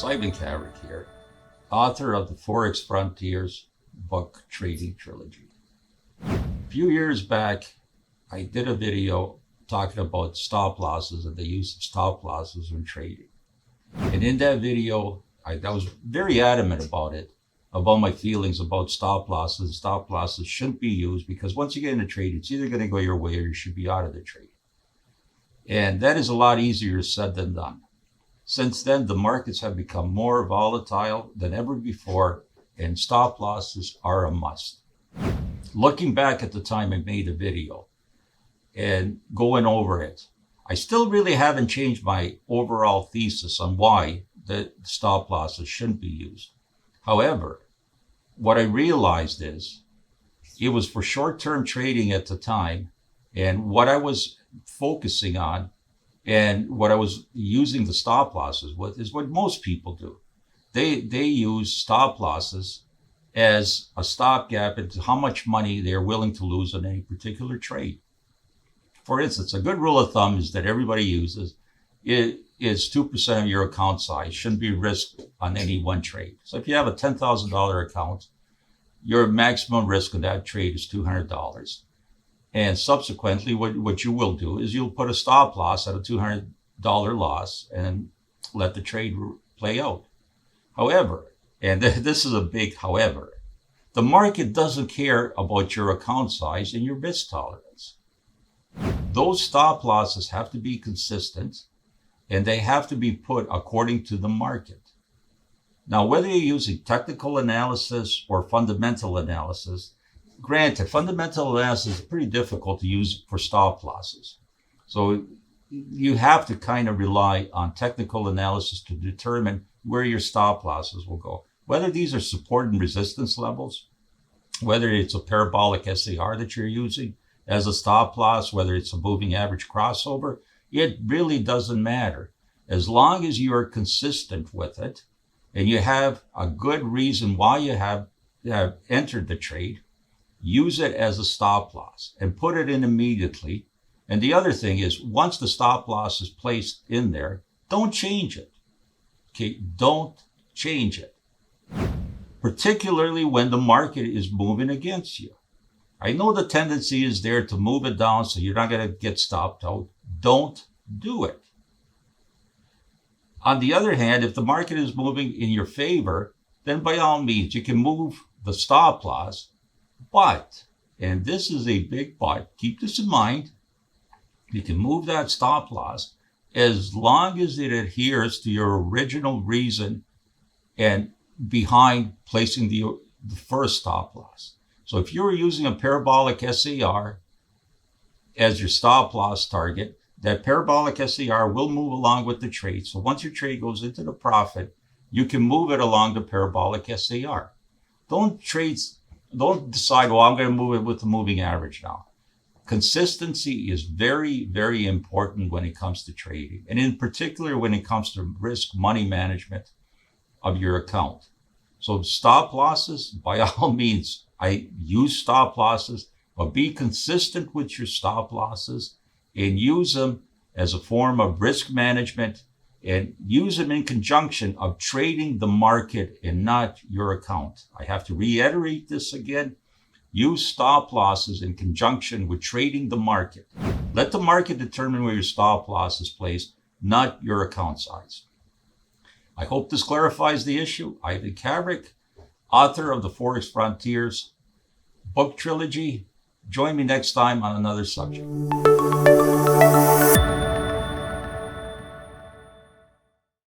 Cavric here, author of the Forex Frontiers book trading trilogy. A few years back, I did a video talking about stop losses and the use of stop losses when trading. And in that video, I was very adamant about it, about my feelings about stop losses. Stop losses shouldn't be used because once you get in a trade, it's either going to go your way or you should be out of the trade. And that is a lot easier said than done. Since then, the markets have become more volatile than ever before, and stop losses are a must. Looking back at the time I made the video and going over it, I still really haven't changed my overall thesis on why the stop losses shouldn't be used. However, what I realized is it was for short-term trading at the time, and what I was focusing on and what I was using the stop losses with is what most people do. They use stop losses as a stopgap into how much money they're willing to lose on any particular trade. For instance, a good rule of thumb is that everybody uses is 2% of your account size shouldn't be risked on any one trade. So if you have a $10,000 account, your maximum risk on that trade is $200. And subsequently, what you will do is you'll put a stop loss at a $200 loss and let the trade play out. However, and this is a big however, the market doesn't care about your account size and your risk tolerance. Those stop losses have to be consistent and they have to be put according to the market. Now, whether you're using technical analysis or fundamental analysis, granted, fundamental analysis is pretty difficult to use for stop losses. So you have to kind of rely on technical analysis to determine where your stop losses will go. Whether these are support and resistance levels, whether it's a parabolic SAR that you're using as a stop loss, whether it's a moving average crossover, it really doesn't matter. As long as you are consistent with it and you have a good reason why you have entered the trade, use it as a stop loss and put it in immediately. And the other thing is, once the stop loss is placed in there, don't change it. Okay, don't change it. Particularly when the market is moving against you. I know the tendency is there to move it down so you're not going to get stopped out. Don't do it. On the other hand, if the market is moving in your favor, then by all means, you can move the stop loss. But, and this is a big but, keep this in mind, you can move that stop loss as long as it adheres to your original reason and behind placing the first stop loss. So if you're using a parabolic SAR as your stop loss target, that parabolic SAR will move along with the trade. So once your trade goes into the profit, you can move it along the parabolic SAR. Don't decide, well, I'm going to move it with the moving average now. Consistency is very, very important when it comes to trading, and in particular when it comes to risk money management of your account. So stop losses, by all means, I use stop losses, but be consistent with your stop losses and use them as a form of risk management and use them in conjunction of trading the market and not your account. I have to reiterate this again. Use stop losses in conjunction with trading the market. Let the market determine where your stop loss is placed, not your account size. I hope this clarifies the issue. Ivan Cavric, author of the Forex Frontiers book trilogy. Join me next time on another subject.